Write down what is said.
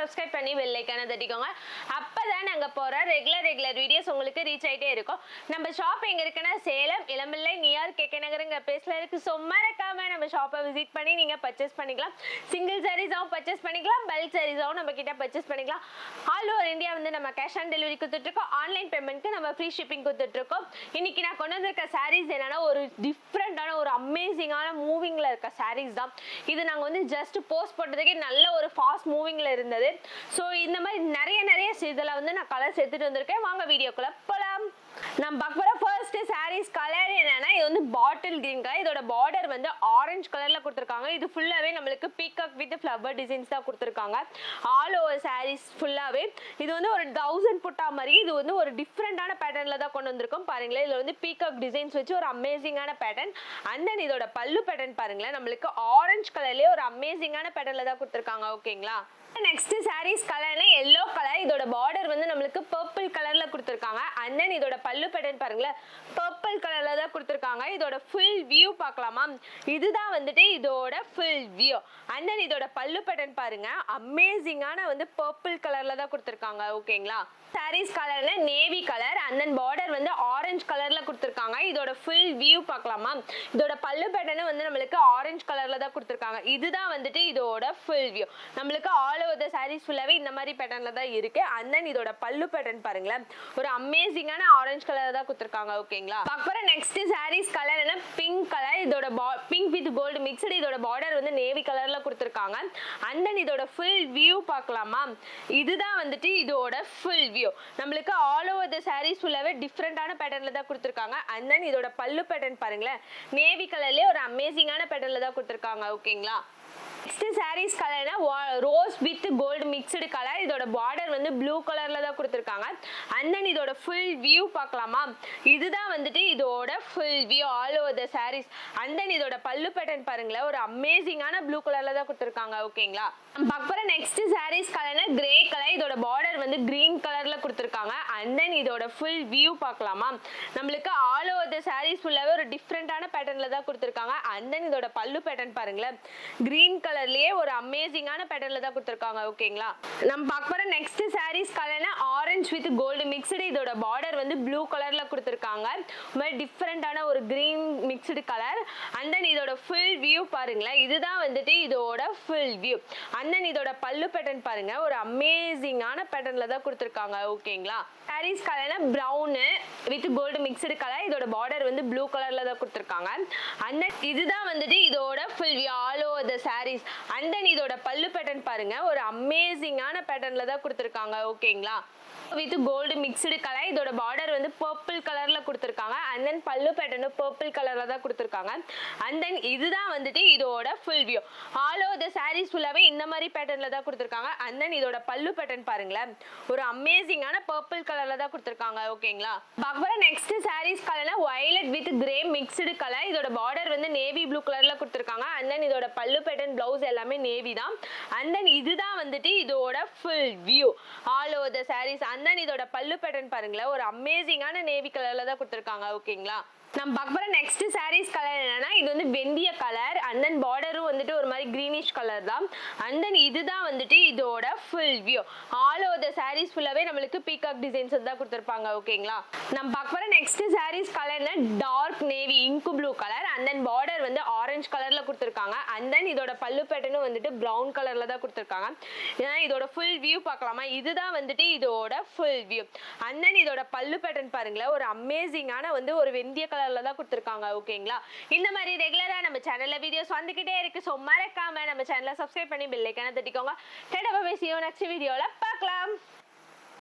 Subscribe பண்ணி bell ஐகானை தட்டிக்கோங்க. அப்பதான் நாங்க போற ரெகுலர் வீடியோஸ் உங்களுக்கு ரீச் ஆயிட்டே இருக்கும். நம்ம ஷாப் எங்க இருக்குன்னா சேலம் இளம்பிள்ளை நியர் கேகே நகருங்கிற பிளேஸ்ல இருக்கு. ஸோ மறக்காம நம்ம ஷாப்பை விசிட் பண்ணி நீங்க பர்ச்சேஸ் பண்ணிக்கலாம். சிங்கிள் சாரீஸாவும் பர்ச்சேஸ் பண்ணிக்கலாம், பல்க் சாரீஸாவும் நம்ம கிட்ட பர்ச்சேஸ் பண்ணிக்கலாம். ஆல் ஓவர் இந்தியா வந்து நம்ம கேஷ் ஆன் டெலிவரி கொடுத்துட்டு இருக்கோம். ஆன்லைன் பேமெண்ட்க்கு நம்ம ஃப்ரீ ஷிப்பிங் கொடுத்துட்டு இருக்கோம். இன்னைக்கு நான் கொண்டு வந்திருக்க சாரீஸ் என்னன்னா ஒரு டிஃப்ரெண்டான ஒரு அமேசிங்கான மூவிங்ல இருக்க சாரீஸ் தான். இது நாங்க வந்து ஜஸ்ட் போஸ்ட் போட்டதுக்கே நல்ல ஒரு ஃபாஸ்ட் மூவிங்ல இருந்தது. ஸோ இந்த மாதிரி நிறைய இதில் வந்து நான் கலர்ஸ் எடுத்துட்டு வந்திருக்கேன். வாங்க வீடியோக்குள்ள போலாம். நம்ம பார்க்குற ஃபர்ஸ்ட் சாரீஸ் கலர் என்னன்னா இது வந்து பாட்டில் கிரீன் கலர். இதோட பார்டர் வந்து ஆரஞ்சு கலர்ல கொடுத்துருக்காங்க. இது ஃபுல்லாவே நம்மளுக்கு பீகாக் வித் ஃப்ளவர் டிசைன்ஸ் தான் கொடுத்துருக்காங்க. ஆல் ஓவர் சாரீஸ் ஃபுல்லாவே இது வந்து ஒரு 1000 புட்டா மாதிரி இது வந்து ஒரு டிஃப்ரெண்டான பேட்டர்ன்ல தான் கொண்டு வந்திருக்கோம். பாருங்களேன், இதுல வந்து பீகாக் டிசைன்ஸ் வச்சு ஒரு அமேசிங்கான பேட்டர்ன். அண்ட் தென் இதோட பல்லு பேட்டர்ன் பாருங்களேன், நம்மளுக்கு ஆரஞ்சு கலர்லயே ஒரு அமேசிங்கான பேட்டர்ன்ல தான் கொடுத்துருக்காங்க. ஓகேங்களா. நெக்ஸ்ட் சாரீஸ் கலர்னா எல்லோ கலர். இதோட பார்டர் வந்து நம்மளுக்கு பர்பிள் கலர்ல கொடுத்துருக்காங்க. அண்ட் தென் இதோட பல்லு பேட்டர்ன் பாருங்களேன், பர்பிள் கலர்ல தான் கொடுத்துருக்காங்க. இதோட ஃபுல் வியூ பார்க்கலாமா? இதுதான் வந்துட்டு இதோட ஃபுல் வியூ. அண்ட் தென் இதோட பல்லு பேட்டர்ன் பாருங்க, அமேசிங்கான வந்து பர்பிள் கலர்ல தான் கொடுத்துருக்காங்க. ஓகேங்களா. சாரீஸ் கலர்னா navy colour. And then border வந்து ஆரஞ்சு கலர்ல கொடுத்துருக்காங்க. இதோட ஃபுல் வியூ பார்க்கலாமா? இதோட பல்லு பேட்டர்ன் வந்து நம்மளுக்கு ஆரஞ்சு கலர்ல தான் கொடுத்துருக்காங்க. இதுதான் வந்துட்டு இதோட ஃபுல் வியூ. நம்மளுக்கு ஆல் ஓவர் தி சாரீஸ் ஃபுல்லாவே இந்த மாதிரி பேட்டர்ன்ல தான் இருக்கு. அண்ட் தென் இதோட பல்லு பேட்டர்ன் பாருங்களேன், ஒரு அமேசிங்கான ஆரஞ்சு கலர்ல தான் கொடுத்துருக்காங்க. ஓகேங்களா. அப்புறம் நெக்ஸ்ட் சாரீஸ் கலர் என்ன பிங்க் கலர். இதோட பிங்க் வித் கோல்டு மிக்ஸ்டு. இதோட பார்டர் வந்து நேவி கலர்ல கொடுத்துருக்காங்க. அண்ட் தென் இதோட ஃபுல் வியூ பார்க்கலாமா? இதுதான் வந்துட்டு இதோட ஃபுல் வியூ. நம்மளுக்கு ஆல் ஓவர் தி சாரீஸ் ஃபுல்லாவே டிஃப்ரெண்டான பேட்டர்ன்ல தான் கொடுத்துருக்காங்க. அண்ட் தென் இதோட பல்லு பேட்டர்ன் பாருங்களேன், நேவி கலர்லயே ஒரு அமேசிங்கான பேட்டர்ன்ல தான் கொடுத்துருக்காங்க. ஓகேங்களா. நெக்ஸ்ட் சாரீஸ் கலர்னா rose with gold mixed colour. இதோட பார்டர் வந்து ப்ளூ கலர்ல தான் கொடுத்துருக்காங்க. அண்ட் தென் இதோட ஃபுல் வியூ பார்க்கலாமா? இதுதான் வந்துட்டு இதோட full view all over the saris. And then இதோட பல்லு பேட்டர்ன் பாருங்களேன், ஒரு அமேசிங்கான ப்ளூ கலர்ல தான் கொடுத்துருக்காங்க. ஓகேங்களா. அப்புறம் நெக்ஸ்ட் சாரீஸ் கலர்னா கிரே கலர். இதோட பார்டர் வந்து கிரீன் கலர்ல கொடுத்துருக்காங்க. அண்ட் தென் இதோட ஃபுல் வியூ பார்க்கலாமா? நம்மளுக்கு ஆல் ஓவர் தி சாரீஸ் ஃபுல்லாவே ஒரு டிஃப்ரெண்டான பேட்டர்ன்ல தான் கொடுத்துருக்காங்க. அண்ட் தென் இதோட பல்லு பேட்டர்ன் பாருங்களேன், கிரீன் கலர்லயே ஒரு அமேசிங்கான பேட்டர்ன்ல தான் கொடுத்துருக்காங்க. ஓகேங்களா. நம்ம பார்க்குற நெக்ஸ்ட் சாரீஸ் கலர்னா ஆரஞ்சு வித் கோல்டு மிக்ஸ்டு. இதோட பார்டர் வந்து ப்ளூ கலர்ல கொடுத்துருக்காங்க. ஒரு டிஃப்ரெண்டான ஒரு green mixed colour. And then இதோட ஃபுல் வியூ பாருங்களேன், இதுதான் வந்துட்டு இதோட ஃபுல் வியூ. அண்ட் தென் இதோட பல்லு பேட்டர்ன் பாருங்க, ஒரு அமேசிங்கான பேட்டர்ன்ல தான் கொடுத்துருக்காங்க. ஓகேங்களா. சாரீஸ் கலர்னா brown with gold mixed colour. இதோட பார்டர் வந்து ப்ளூ கலர்ல தான் கொடுத்துருக்காங்க. அண்ட் தென் இதுதான் வந்துட்டு இதோட full view all over the saris. And then இதோட பல்லு பேட்டர்ன் பாருங்க, ஒரு அமேசிங்கான பேட்டர்ன்ல தான் கொடுத்துருக்காங்க. ஓகேங்களா. With gold mixed colour. இதோட பார்டர் வந்து பர்பிள் கலர்ல கொடுத்துருக்காங்க. அண்ட் தென் பல்லு பேட்டர்ன் பர்பிள் கலர்ல தான் கொடுத்துருக்காங்க. அண்ட் தென் இதுதான் வந்துட்டு இதோட full view all over the saris ஃபுல்லாவே இந்த மாதிரி பேட்டர்ன்ல தான் கொடுத்துருக்காங்க. அண்ட் தென் இதோட பல்லு பேட்டர்ன் பாருங்களேன், ஒரு அமேசிங்கான பர்பிள் கலர்ல தான் கொடுத்துருக்காங்க. ஓகேங்களா. அப்புறம் நெக்ஸ்ட் சாரீஸ் கலர்னா violet with grey mixed colour. இதோட பார்டர் வந்து நேவி ப்ளூ கலர்ல கொடுத்துருக்காங்க. அண்ட் தென் இதோட பல்லு பேட்டர்ன் பிளவுஸ் எல்லாமே நேவி தான். அண்ட் தென் இதுதான் வந்துட்டு இதோட full view all over the saris. And then இதோட பல்லு பேட்டர்ன் பாருங்களேன், ஒரு அமேசிங்கான நேவி கலர்ல தான் கொடுத்துருக்காங்க. ஓகேங்களா. நம்ம பார்க்குற நெக்ஸ்ட் சாரீஸ் கலர் என்னன்னா இது வந்து வெந்திய கலர். அண்ட் தென் பார்டரும் வந்துட்டு ஒரு மாதிரி கிரீனிஷ் கலர் தான். அண்ட் தென் இதுதான் வந்துட்டு இதோட full view all over the saris ஃபுல்லாவே நம்மளுக்கு பீகாக் டிசைன்ஸ் தான் கொடுத்துருப்பாங்க. ஓகேங்களா. நம்ம பார்க்குற நெக்ஸ்ட் சாரீஸ் கலர்னா டார்க் நேவி இங்கு blue colour. And then border வந்து ஆரஞ்சு கலர்ல கொடுத்துருக்காங்க. அண்ட் தென் இதோட பல்லு பேட்டர்னும் வந்துட்டு பிரவுன் கலர்ல தான் கொடுத்துருக்காங்க. ஏன்னா இதோட ஃபுல் வியூ பார்க்கலாமா? இதுதான் வந்துட்டு இதோட ஃபுல் வியூ. அண்ட் தென் இதோட பல்லு பேட்டர்ன் பாருங்களேன், ஒரு அமேசிங்கான வந்து ஒரு வெந்திய கலர்ல தான் கொடுத்துருக்காங்க. ஓகேங்களா. இந்த மாதிரி ரெகுலரா நம்ம சேனல்ல வீடியோஸ் வந்துகிட்டே இருக்கு. ஸோ மறக்காம நம்ம சேனலை சப்ஸ்கிரைப் பண்ணி பெல் ஐகானை தட்டிக்கோங்க. நெக்ஸ்ட் வீடியோல பார்க்கலாம்.